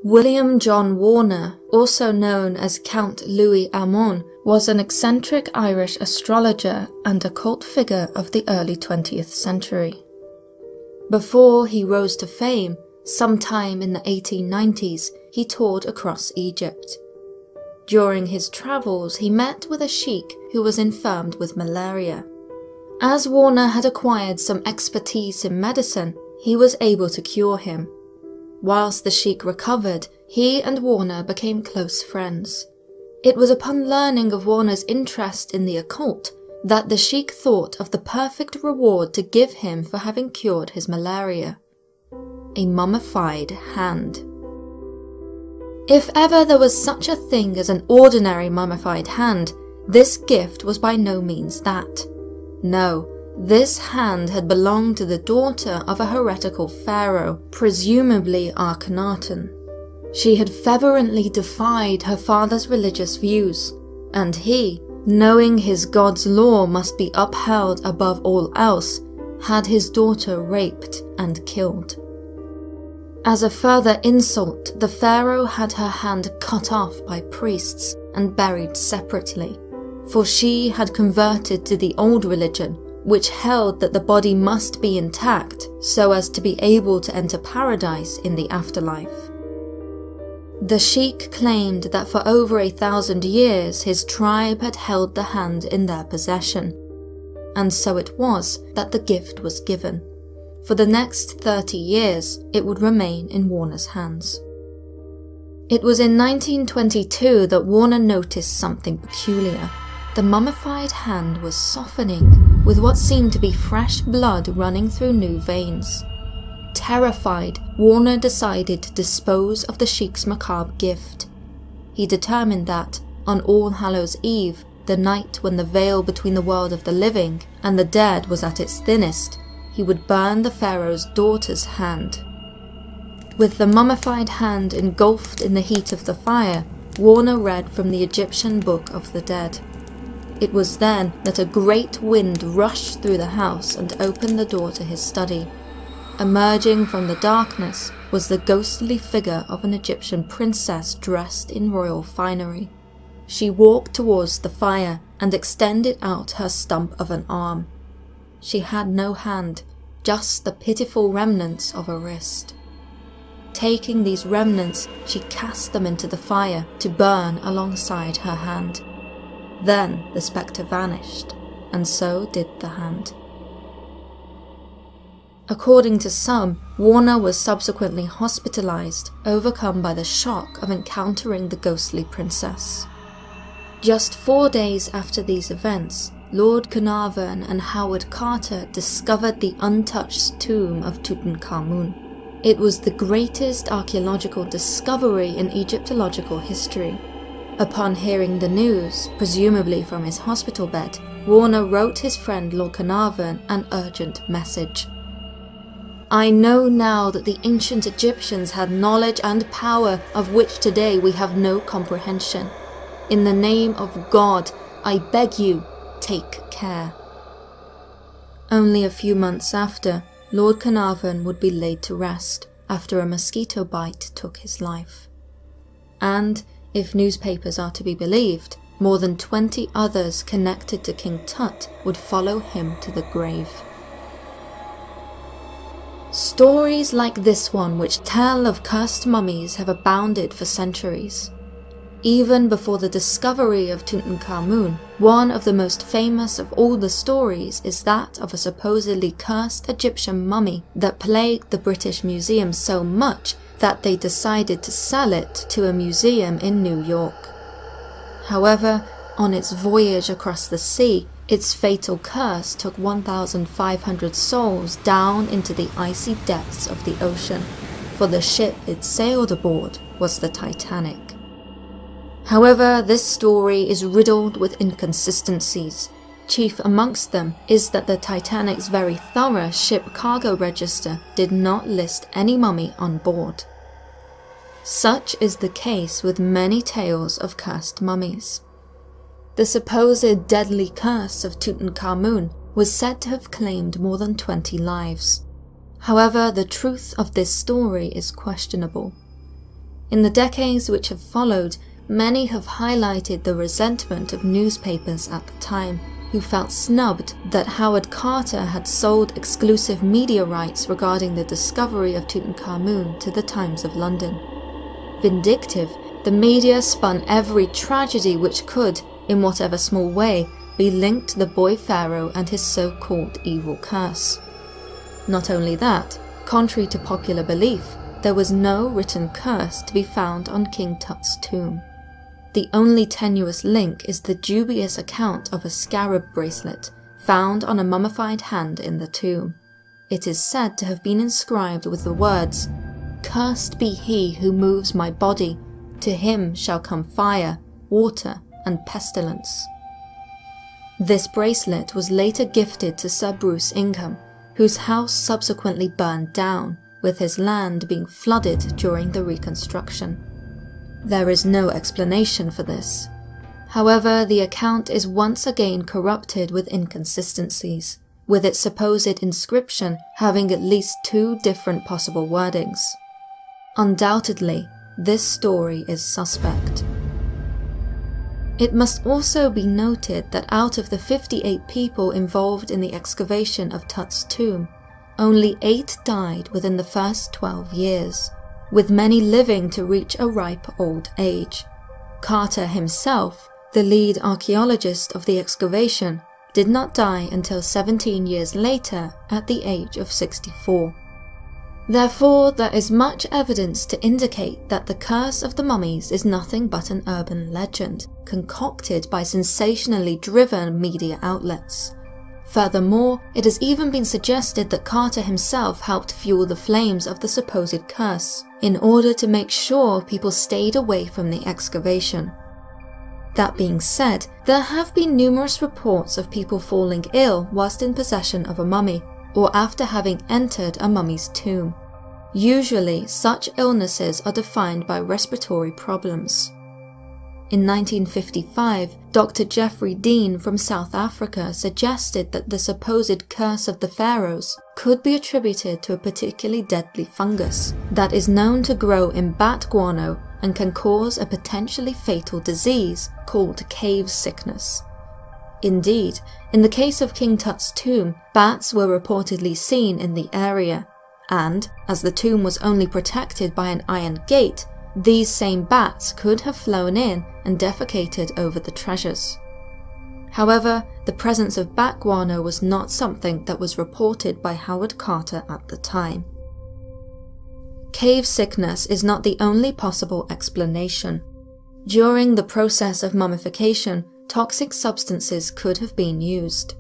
William John Warner, also known as Count Louis Amon, was an eccentric Irish astrologer and occult figure of the early 20th century. Before he rose to fame, sometime in the 1890s, he toured across Egypt. During his travels, he met with a sheikh who was infirmed with malaria. As Warner had acquired some expertise in medicine, he was able to cure him. Whilst the sheikh recovered, he and Warner became close friends. It was upon learning of Warner's interest in the occult that the sheikh thought of the perfect reward to give him for having cured his malaria: a mummified hand. If ever there was such a thing as an ordinary mummified hand, this gift was by no means that. No, this hand had belonged to the daughter of a heretical pharaoh, presumably Akhenaten. She had fervently defied her father's religious views, and he, knowing his god's law must be upheld above all else, had his daughter raped and killed. As a further insult, the pharaoh had her hand cut off by priests and buried separately, for she had converted to the old religion, which held that the body must be intact so as to be able to enter paradise in the afterlife. The sheikh claimed that for over 1,000 years his tribe had held the hand in their possession, and so it was that the gift was given. For the next 30 years, it would remain in Warner's hands. It was in 1922 that Warner noticed something peculiar. The mummified hand was softening, with what seemed to be fresh blood running through new veins. Terrified, Warner decided to dispose of the sheikh's macabre gift. He determined that, on All Hallows' Eve, the night when the veil between the world of the living and the dead was at its thinnest, he would burn the pharaoh's daughter's hand. With the mummified hand engulfed in the heat of the fire, Warner read from the Egyptian Book of the Dead. It was then that a great wind rushed through the house and opened the door to his study. Emerging from the darkness was the ghostly figure of an Egyptian princess dressed in royal finery. She walked towards the fire and extended out her stump of an arm. She had no hand, just the pitiful remnants of a wrist. Taking these remnants, she cast them into the fire to burn alongside her hand. Then the spectre vanished, and so did the hand. According to some, Warner was subsequently hospitalized, overcome by the shock of encountering the ghostly princess. Just 4 days after these events, Lord Carnarvon and Howard Carter discovered the untouched tomb of Tutankhamun. It was the greatest archaeological discovery in Egyptological history. Upon hearing the news, presumably from his hospital bed, Warner wrote his friend Lord Carnarvon an urgent message. "I know now that the ancient Egyptians had knowledge and power of which today we have no comprehension. In the name of God, I beg you, take care." Only a few months after, Lord Carnarvon would be laid to rest after a mosquito bite took his life. And, if newspapers are to be believed, more than 20 others connected to King Tut would follow him to the grave. Stories like this one which tell of cursed mummies have abounded for centuries. Even before the discovery of Tutankhamun, one of the most famous of all the stories is that of a supposedly cursed Egyptian mummy that plagued the British Museum so much that they decided to sell it to a museum in New York. However, on its voyage across the sea, its fatal curse took 1,500 souls down into the icy depths of the ocean, for the ship it sailed aboard was the Titanic. However, this story is riddled with inconsistencies. Chief amongst them is that the Titanic's very thorough ship cargo register did not list any mummy on board. Such is the case with many tales of cursed mummies. The supposed deadly curse of Tutankhamun was said to have claimed more than 20 lives. However, the truth of this story is questionable. In the decades which have followed, many have highlighted the resentment of newspapers at the time, who felt snubbed that Howard Carter had sold exclusive media rights regarding the discovery of Tutankhamun to the Times of London. Vindictive, the media spun every tragedy which could, in whatever small way, be linked to the boy pharaoh and his so-called evil curse. Not only that, contrary to popular belief, there was no written curse to be found on King Tut's tomb. The only tenuous link is the dubious account of a scarab bracelet found on a mummified hand in the tomb. It is said to have been inscribed with the words, "Cursed be he who moves my body, to him shall come fire, water, and pestilence." This bracelet was later gifted to Sir Bruce Ingham, whose house subsequently burned down, with his land being flooded during the reconstruction. There is no explanation for this. However, the account is once again corrupted with inconsistencies, with its supposed inscription having at least 2 different possible wordings. Undoubtedly, this story is suspect. It must also be noted that out of the 58 people involved in the excavation of Tut's tomb, only 8 died within the first 12 years, with many living to reach a ripe old age. Carter himself, the lead archaeologist of the excavation, did not die until 17 years later at the age of 64. Therefore, there is much evidence to indicate that the curse of the mummies is nothing but an urban legend, concocted by sensationally driven media outlets. Furthermore, it has even been suggested that Carter himself helped fuel the flames of the supposed curse, in order to make sure people stayed away from the excavation. That being said, there have been numerous reports of people falling ill whilst in possession of a mummy, or after having entered a mummy's tomb. Usually, such illnesses are defined by respiratory problems. In 1955, Dr. Jeffrey Dean from South Africa suggested that the supposed curse of the pharaohs could be attributed to a particularly deadly fungus that is known to grow in bat guano and can cause a potentially fatal disease called cave sickness. Indeed, in the case of King Tut's tomb, bats were reportedly seen in the area, and, as the tomb was only protected by an iron gate, these same bats could have flown in and defecated over the treasures. However, the presence of bat guano was not something that was reported by Howard Carter at the time. Cave sickness is not the only possible explanation. During the process of mummification, toxic substances could have been used.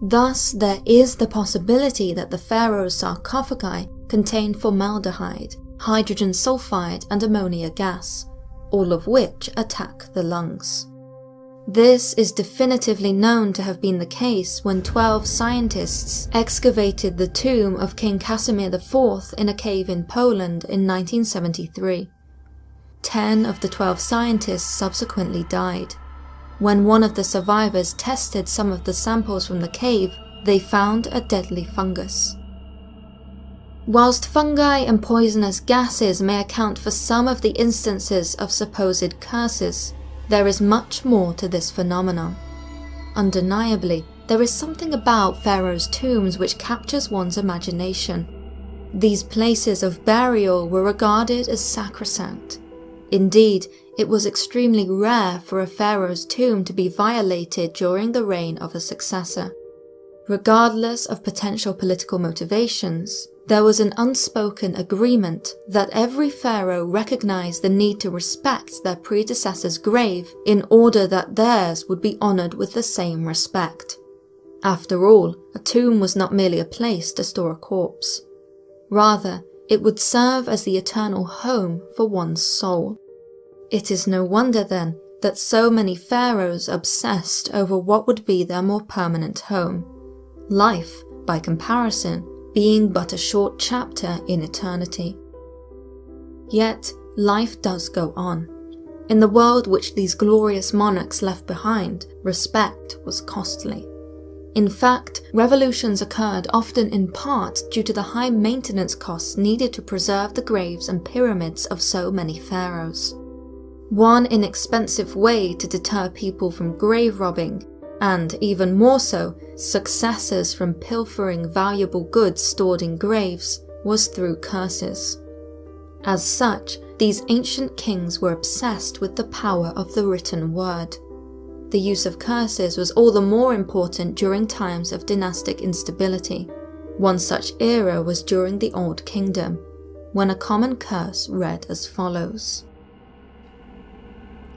Thus, there is the possibility that the pharaoh's sarcophagi contained formaldehyde, hydrogen sulfide, and ammonia gas, all of which attack the lungs. This is definitively known to have been the case when 12 scientists excavated the tomb of King Casimir IV in a cave in Poland in 1973. 10 of the 12 scientists subsequently died. When one of the survivors tested some of the samples from the cave, they found a deadly fungus. Whilst fungi and poisonous gases may account for some of the instances of supposed curses, there is much more to this phenomenon. Undeniably, there is something about pharaohs' tombs which captures one's imagination. These places of burial were regarded as sacrosanct. Indeed, it was extremely rare for a pharaoh's tomb to be violated during the reign of a successor. Regardless of potential political motivations, there was an unspoken agreement that every pharaoh recognized the need to respect their predecessor's grave in order that theirs would be honored with the same respect. After all, a tomb was not merely a place to store a corpse. Rather, it would serve as the eternal home for one's soul. It is no wonder then that so many pharaohs obsessed over what would be their more permanent home, life, by comparison, being but a short chapter in eternity. Yet, life does go on. In the world which these glorious monarchs left behind, respect was costly. In fact, revolutions occurred often in part due to the high maintenance costs needed to preserve the graves and pyramids of so many pharaohs. One inexpensive way to deter people from grave robbing, and even more so, successors from pilfering valuable goods stored in graves, was through curses. As such, these ancient kings were obsessed with the power of the written word. The use of curses was all the more important during times of dynastic instability. One such era was during the Old Kingdom, when a common curse read as follows: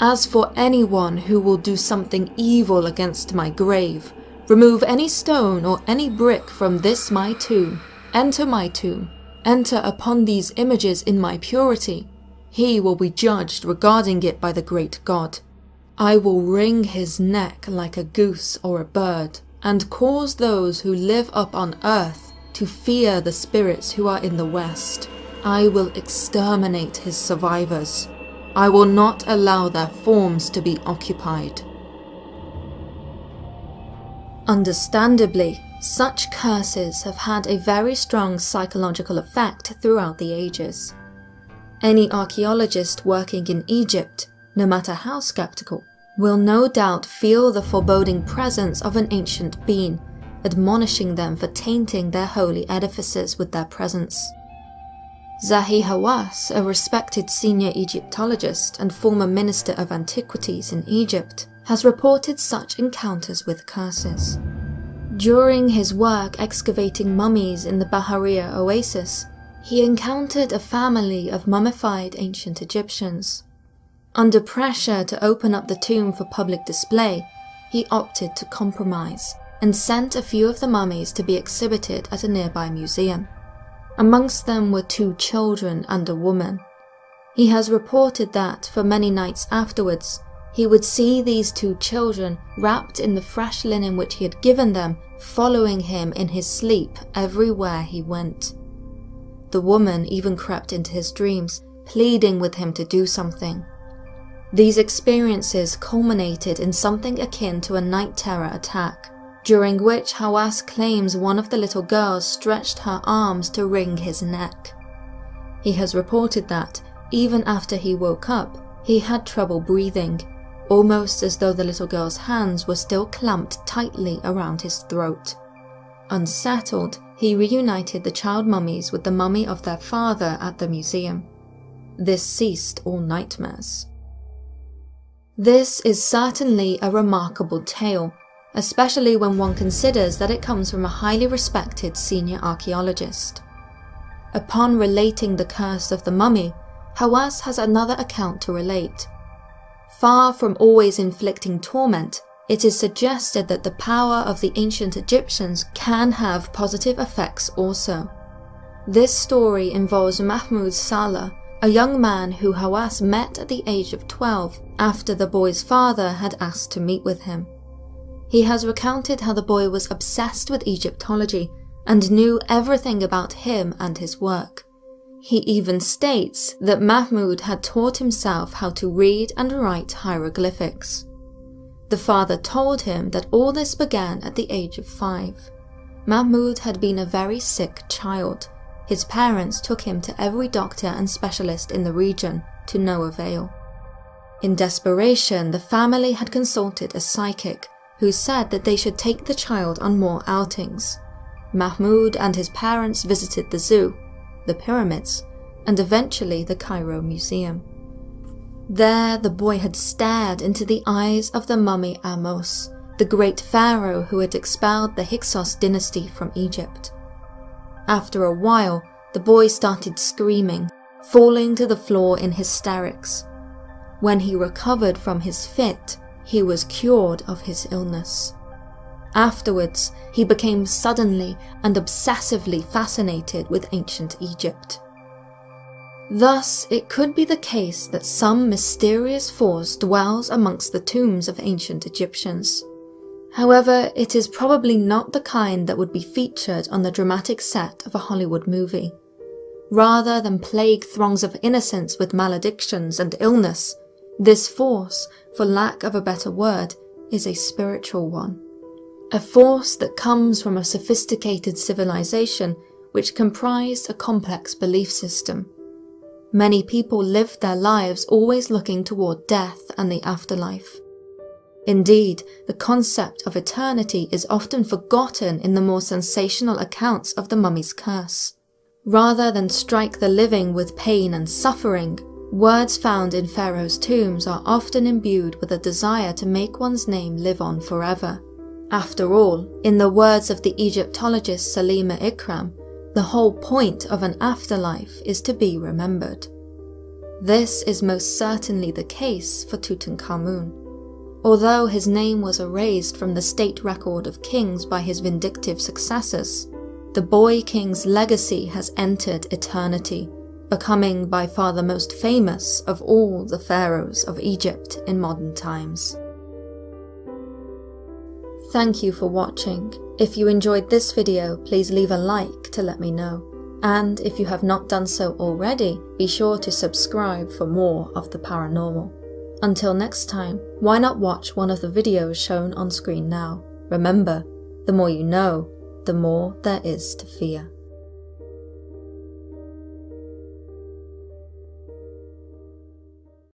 "As for anyone who will do something evil against my grave, remove any stone or any brick from this my tomb, enter upon these images in my purity, he will be judged regarding it by the great God. I will wring his neck like a goose or a bird, and cause those who live up on earth to fear the spirits who are in the west. I will exterminate his survivors. I will not allow their forms to be occupied." Understandably, such curses have had a very strong psychological effect throughout the ages. Any archaeologist working in Egypt, no matter how skeptical, will no doubt feel the foreboding presence of an ancient being, admonishing them for tainting their holy edifices with their presence. Zahi Hawass, a respected senior Egyptologist and former Minister of Antiquities in Egypt, has reported such encounters with curses. During his work excavating mummies in the Bahariya oasis, he encountered a family of mummified ancient Egyptians. Under pressure to open up the tomb for public display, he opted to compromise and sent a few of the mummies to be exhibited at a nearby museum. Amongst them were 2 children and a woman. He has reported that for many nights afterwards, he would see these 2 children wrapped in the fresh linen which he had given them, following him in his sleep everywhere he went. The woman even crept into his dreams, pleading with him to do something. These experiences culminated in something akin to a night terror attack, during which Hawass claims one of the little girls stretched her arms to wring his neck. He has reported that, even after he woke up, he had trouble breathing, almost as though the little girl's hands were still clamped tightly around his throat. Unsettled, he reunited the child mummies with the mummy of their father at the museum. This ceased all nightmares. This is certainly a remarkable tale, especially when one considers that it comes from a highly respected senior archaeologist. Upon relating the curse of the mummy, Hawass has another account to relate. Far from always inflicting torment, it is suggested that the power of the ancient Egyptians can have positive effects also. This story involves Mahmoud Saleh, a young man who Hawass met at the age of 12 after the boy's father had asked to meet with him. He has recounted how the boy was obsessed with Egyptology and knew everything about him and his work. He even states that Mahmoud had taught himself how to read and write hieroglyphics. The father told him that all this began at the age of 5. Mahmoud had been a very sick child. His parents took him to every doctor and specialist in the region, to no avail. In desperation, the family had consulted a psychic, who said that they should take the child on more outings. Mahmoud and his parents visited the zoo, the pyramids, and eventually the Cairo Museum. There, the boy had stared into the eyes of the mummy Ahmose, the great pharaoh who had expelled the Hyksos dynasty from Egypt. After a while, the boy started screaming, falling to the floor in hysterics. When he recovered from his fit, he was cured of his illness. Afterwards, he became suddenly and obsessively fascinated with ancient Egypt. Thus, it could be the case that some mysterious force dwells amongst the tombs of ancient Egyptians. However, it is probably not the kind that would be featured on the dramatic set of a Hollywood movie. Rather than plague throngs of innocents with maledictions and illness, this force, for lack of a better word, is a spiritual one. a force that comes from a sophisticated civilization which comprised a complex belief system. Many people lived their lives always looking toward death and the afterlife. Indeed, the concept of eternity is often forgotten in the more sensational accounts of the mummy's curse. Rather than strike the living with pain and suffering, words found in pharaohs' tombs are often imbued with a desire to make one's name live on forever. After all, in the words of the Egyptologist Salima Ikram, the whole point of an afterlife is to be remembered. This is most certainly the case for Tutankhamun. Although his name was erased from the state record of kings by his vindictive successors, the boy king's legacy has entered eternity, becoming by far the most famous of all the pharaohs of Egypt in modern times. Thank you for watching. If you enjoyed this video, please leave a like to let me know. And if you have not done so already, be sure to subscribe for more of the paranormal. Until next time, why not watch one of the videos shown on screen now? Remember, the more you know, the more there is to fear.